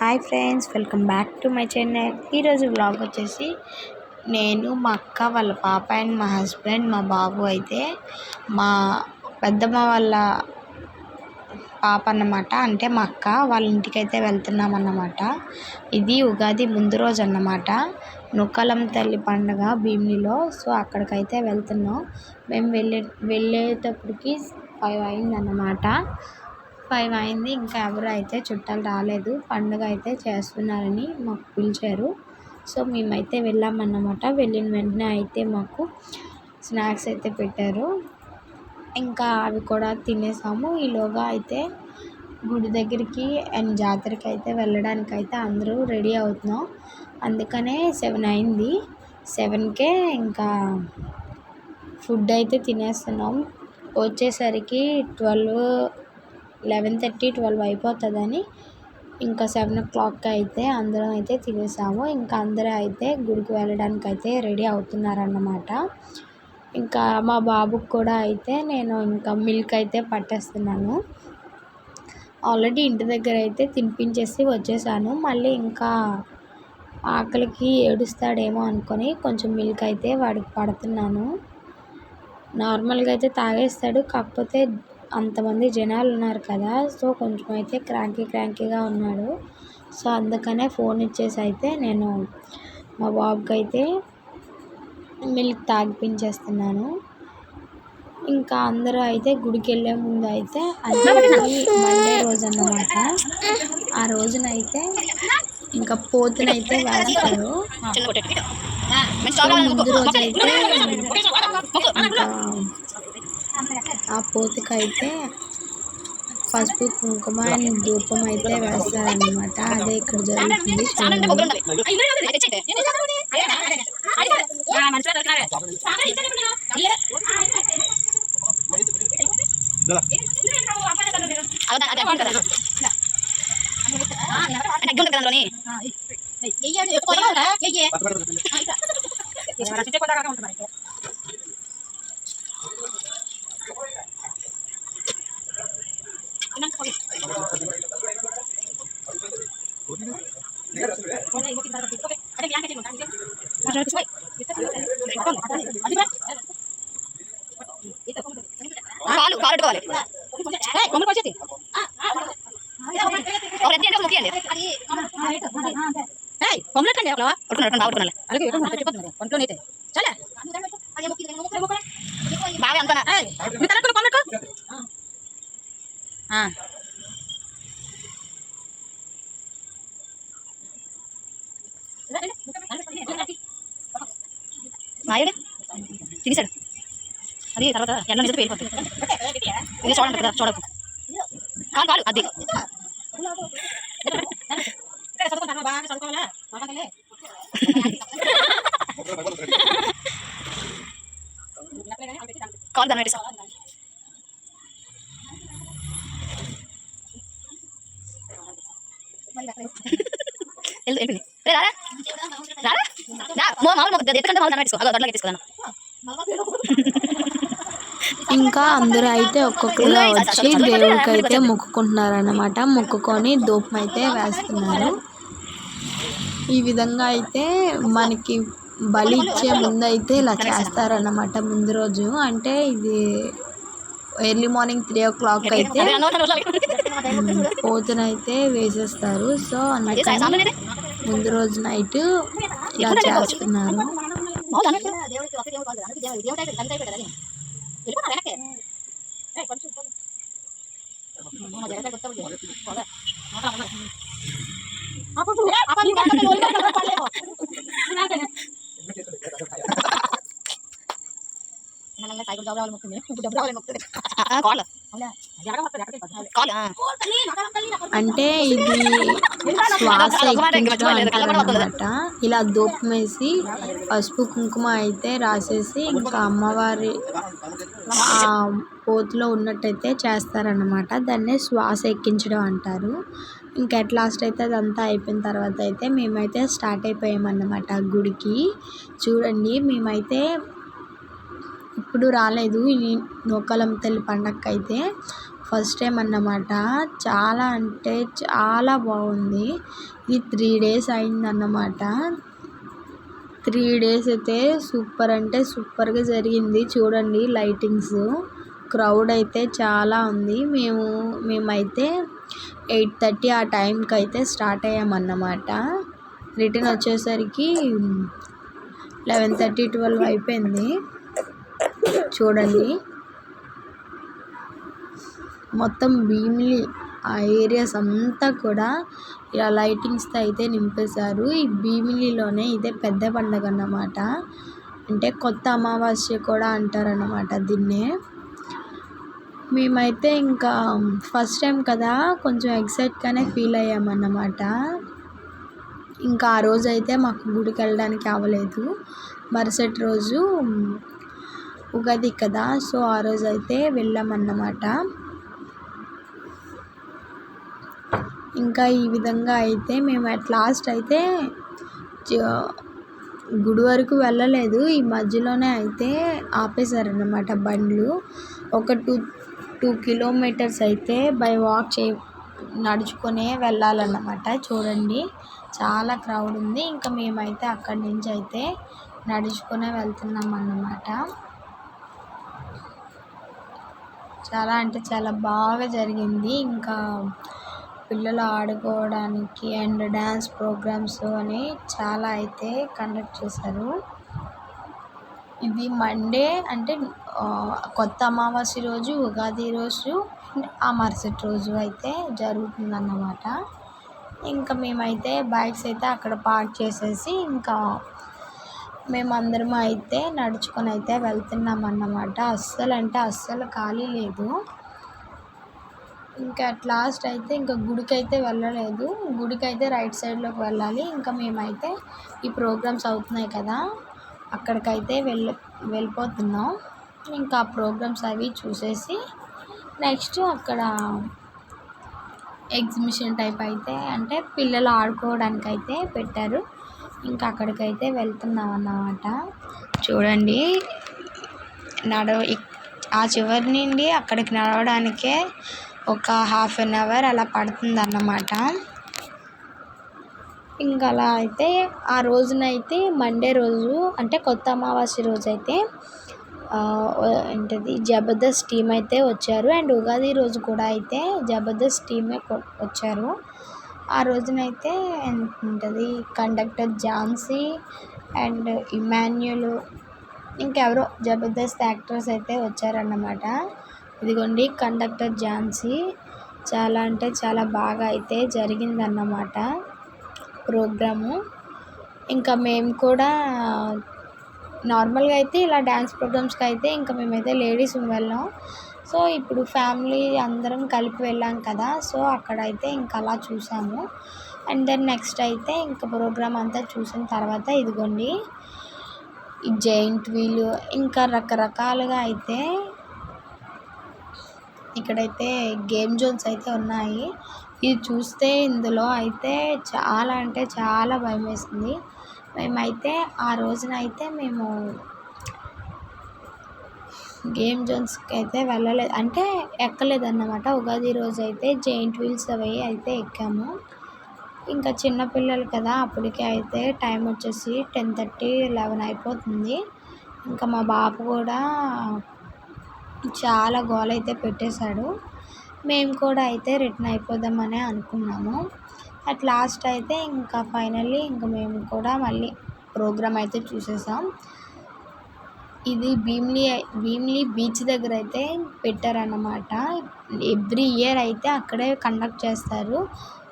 Hi friends, welcome back to my channel. ఈరోజు vlog వచ్చేసి నేను, మా అక్క, వాళ్ళ పాప అండ్ మా హస్బెండ్, మా బాబు అయితే మా పెద్దమ్మ వాళ్ళ పాప అన్నమాట. అంటే మా అక్క వాళ్ళ ఇంటికి అయితే వెళ్తున్నాం అన్నమాట. ఇది ఉగాది ముందు రోజు అన్నమాట. నూకాలమ్మ తల్లి పండుగ భీమిలిలో. సో అక్కడికైతే వెళ్తున్నాం. మేము వెళ్ళేటప్పటికి 5 అయిందన్నమాట. 5 అయింది. ఇంకా ఎవరు అయితే చుట్టాలు రాలేదు. పండుగ అయితే చేస్తున్నారని మాకు పిలిచారు. సో మేమైతే వెళ్ళామన్నమాట. వెళ్ళిన వెంటనే అయితే మాకు స్నాక్స్ అయితే పెట్టారు. ఇంకా అవి కూడా తినేసాము. ఈలోగా అయితే గుడి దగ్గరికి అండ్ జాతరకి అయితే వెళ్ళడానికి అయితే అందరూ రెడీ అవుతున్నాం. అందుకనే 7 అయింది. 7కే ఇంకా ఫుడ్ అయితే తినేస్తున్నాం. వచ్చేసరికి 11:30, 12 అయిపోతుందని ఇంకా 7 o'clock అయితే అందరం అయితే తినేసాము. ఇంకా అందరూ అయితే గుడికి వెళ్ళడానికి అయితే రెడీ అవుతున్నారన్నమాట. ఇంకా మా బాబుకి కూడా అయితే నేను ఇంకా మిల్క్ అయితే పట్టేస్తున్నాను. ఆల్రెడీ ఇంటి దగ్గర అయితే తినిపించేసి వచ్చేసాను. మళ్ళీ ఇంకా ఆకలికి ఏడుస్తాడేమో అనుకొని కొంచెం మిల్క్ అయితే వాడికి పడుతున్నాను. నార్మల్గా అయితే తాగేస్తాడు. కాకపోతే అంతమంది జనాలు ఉన్నారు కదా, సో కొంచెం అయితే క్రాంకీగా ఉన్నాడు. సో అందుకనే ఫోన్ ఇచ్చేసి అయితే నేను మా బాబుకి అయితే మిల్క్ తాగిపించేస్తున్నాను. ఇంకా అందరూ అయితే గుడికి వెళ్ళే ముందు అయితే అది మండే రోజు అన్నమాట. ఆ రోజునైతే ఇంకా పోతునైతే వేస్తారు. ముందు రోజు అయితే ఇంకా ఆ పోతుకైతే పసుపు, కుంకుమ అండ్ ధూపం అయితే వేస్తారన్నమాట. అదే ఇక్కడ జరుగుతుంది. తినేసాడు. అది తర్వాత ఎల్ల మీద పేలిపోతుంది. ఇది చూడండి కదా, చూడకు కాలు అది కాలు దాని పెట్టేసా. ఇంకా అందరూ అయితే ఒక్కొక్కరు వచ్చి దేవుడికి అయితే మొక్కుకుంటున్నారన్నమాట. మొక్కుకొని ధూపం అయితే వేస్తున్నారు. ఈ విధంగా అయితే మనకి బలి ఇచ్చే ముందు అయితే ఇలా చేస్తారన్నమాట. ముందు రోజు అంటే ఇది ఎర్లీ మార్నింగ్ 3 o'clock అయితే పోతునైతే వేసేస్తారు. సో అందుకని ముందు రోజు నైట్ ఇలా చేస్తున్నారు. అంటే ఇది శ్వాస ఎక్కించడం అంటారన్నమాట. ఇలా ధూపం వేసి పసుపు, కుంకుమ అయితే రాసేసి ఇంకా అమ్మవారి ఆ పోతులో ఉన్నట్టయితే చేస్తారన్నమాట. దాన్నే శ్వాస ఎక్కించడం అంటారు. ఇంకా ఎట్ లాస్ట్ అయితే అదంతా అయిపోయిన తర్వాత అయితే మేమైతే స్టార్ట్ అయిపోయామన్నమాట గుడికి. చూడండి, మేమైతే ఇప్పుడు రాలేదు ఈ నూకాలమ్మ తల్లి పండగకి అయితే ఫస్ట్ టైం అన్నమాట. చాలా అంటే చాలా బాగుంది. ఇది 3 డేస్ అయిందన్నమాట. 3 డేస్ అయితే సూపర్ అంటే సూపర్గా జరిగింది. చూడండి లైటింగ్స్, క్రౌడ్ అయితే చాలా ఉంది. మేమైతే 8:30 ఆ టైంకి అయితే స్టార్ట్ అయ్యామన్నమాట. రిటర్న్ వచ్చేసరికి 11:30, 12 అయిపోయింది. చూడండి మొత్తం భీమిలి ఆ ఏరియాస్ అంతా కూడా ఇలా లైటింగ్స్తో అయితే నింపేశారు. ఈ భీమిలిలోనే ఇదే పెద్ద పండగ అన్నమాట. అంటే కొత్త అమావాస్య కూడా అంటారన్నమాట దీన్నే. మేమైతే ఇంకా ఫస్ట్ టైం కదా కొంచెం ఎక్సైట్గానే ఫీల్ అయ్యామన్నమాట. ఇంకా ఆ రోజు అయితే మాకు గుడికి వెళ్ళడానికి అవ్వలేదు. మరుసటి రోజు ఉగాది కదా, సో ఆ రోజు అయితే వెళ్ళామన్నమాట. ఇంకా ఈ విధంగా అయితే మేము అట్ లాస్ట్ అయితే గుడి వరకు వెళ్ళలేదు. ఈ మధ్యలోనే అయితే ఆపేశారన్నమాట బండ్లు. ఒక 2 కిలోమీటర్స్ అయితే బై వాక్ నడుచుకునే వెళ్ళాలన్నమాట. చూడండి చాలా క్రౌడ్ ఉంది. ఇంకా మేమైతే అక్కడి నుంచి అయితే నడుచుకునే వెళ్తున్నాం అన్నమాట. చాలా అంటే చాలా బాగా జరిగింది. ఇంకా పిల్లలు ఆడుకోవడానికి అండ్ డ్యాన్స్ ప్రోగ్రామ్స్ అని చాలా అయితే కండక్ట్ చేశారు. ఇది మండే అంటే కొత్త అమావాస్య రోజు, ఉగాది రోజు, ఆ మరుసటి రోజు అయితే జరుగుతుందన్నమాట. ఇంకా మేమైతే బైక్స్ అయితే అక్కడ పార్క్ చేసేసి ఇంకా మేమందరం అయితే నడుచుకొని అయితే వెళ్తున్నాం అన్నమాట. అస్సలు అంటే అస్సలు ఖాళీ లేదు. ఇంకా అట్ లాస్ట్ అయితే ఇంకా గుడికి అయితే వెళ్ళలేదు. గుడికి అయితే రైట్ సైడ్లోకి వెళ్ళాలి. ఇంకా మేమైతే ఈ ప్రోగ్రామ్స్ అవుతున్నాయి కదా, అక్కడికైతే వెళ్ళిపోతున్నాం. ఇంకా ఆ ప్రోగ్రామ్స్ అవి చూసేసి నెక్స్ట్ అక్కడ ఎగ్జిబిషన్ టైప్ అయితే అంటే పిల్లలు ఆడుకోవడానికి అయితే పెట్టారు. ఇంకా అక్కడికైతే వెళ్తున్నాం అన్నమాట. చూడండి ఆ చివరి నుండి అక్కడికి నడవడానికే ఒక 1/2 అవర్ అలా పడుతుందన్నమాట. ఇంకా అలా అయితే ఆ రోజునైతే మండే రోజు అంటే కొత్త అమావాస్య రోజు అయితే ఏంటది జబర్దస్త్ టీం అయితే వచ్చారు. అండ్ ఉగాది రోజు కూడా అయితే జబర్దస్త్ టీమే వచ్చారు. ఆ రోజునైతే ఏంటది కండక్టర్ ఝాన్సీ అండ్ ఇమాన్యుల్ ఇంకెవరో జబర్దస్త్ యాక్టర్స్ అయితే వచ్చారన్నమాట. ఇదిగోండి కండక్టర్ ఝాన్సీ. చాలా అంటే చాలా బాగా అయితే జరిగిందన్నమాట ప్రోగ్రాము. ఇంకా మేము కూడా నార్మల్గా అయితే ఇలా డ్యాన్స్ ప్రోగ్రామ్స్కి అయితే ఇంకా మేమైతే లేడీస్ వెళ్ళాం. సో ఇప్పుడు ఫ్యామిలీ అందరం కలిపి వెళ్ళాం కదా, సో అక్కడైతే ఇంకా అలా చూసాము. అండ్ దెన్ నెక్స్ట్ అయితే ఇంకా ప్రోగ్రామ్ అంతా చూసిన తర్వాత ఇదిగోండి ఈ జైంట్ వీల్ ఇంకా రకరకాలుగా అయితే ఇక్కడైతే గేమ్ జోన్స్ అయితే ఉన్నాయి. ఇది చూస్తే ఇందులో అయితే చాలా అంటే చాలా భయం వేసింది. మేమైతే ఆ రోజున అయితే మేము గేమ్ జోన్స్కి అయితే వెళ్ళలేదు, అంటే ఎక్కలేదన్నమాట. ఉగాది రోజు అయితే జైంట్ వీల్స్ అవి అయితే ఎక్కాము. ఇంకా చిన్నపిల్లలు కదా, అప్పటికే అయితే టైం వచ్చేసి 10:30, 11 అయిపోతుంది. ఇంకా మా బాబు కూడా చాలా గోల అయితే పెట్టేశాడు. మేము కూడా అయితే రిటర్న్ అయిపోదామని అనుకున్నాము. అట్ లాస్ట్ అయితే ఇంకా ఫైనల్లీ ఇంకా మేము కూడా మళ్ళీ ప్రోగ్రామ్ అయితే చూసేసాం. ఇది భీమిలి బీచ్ దగ్గర అయితే పెట్టారన్నమాట. ఎవ్రీ ఇయర్ అయితే అక్కడే కండక్ట్ చేస్తారు.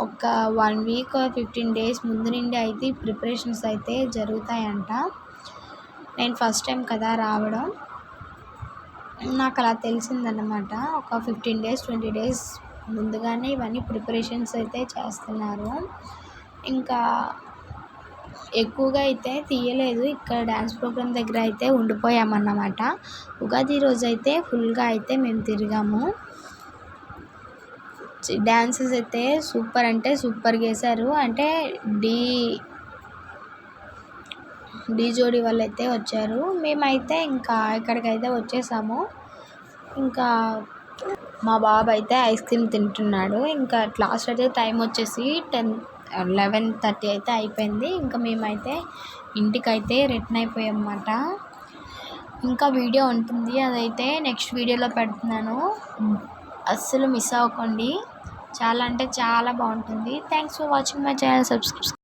ఒక 1 వీక్ 15 days ముందు నుండి అయితే ప్రిపరేషన్స్ అయితే జరుగుతాయంట. నేను ఫస్ట్ టైం కదా రావడం, నాకు అలా తెలిసిందన్నమాట. ఒక 15 days 20 days ముందుగానే ఇవన్నీ ప్రిపరేషన్స్ అయితే చేస్తున్నారు. ఇంకా ఎక్కువగా అయితే తీయలేదు. ఇక్కడ డ్యాన్స్ ప్రోగ్రామ్ దగ్గర అయితే ఉండిపోయామన్నమాట. ఉగాది రోజు అయితే ఫుల్గా అయితే మేము తిరిగాము. డ్యాన్సెస్ అయితే సూపర్ అంటే సూపర్గా వేశారు. అంటే ఢీ జోడి వాళ్ళు అయితే వచ్చారు. మేమైతే ఇంకా ఇక్కడికైతే వచ్చేసాము. ఇంకా మా బాబు అయితే ఐస్ క్రీమ్ తింటున్నాడు. ఇంకా లాస్ట్ అయితే టైం వచ్చేసి 11:30 అయితే అయిపోయింది. ఇంకా మేమైతే ఇంటికైతే రిటర్న్ అయిపోయామన్నమాట. ఇంకా వీడియో ఉంటుంది, అదైతే నెక్స్ట్ వీడియోలో పెడుతున్నాను, అస్సలు మిస్ అవ్వకండి. చాలా అంటే చాలా బాగుంటుంది. Thanks for watching my channel. Subscribe.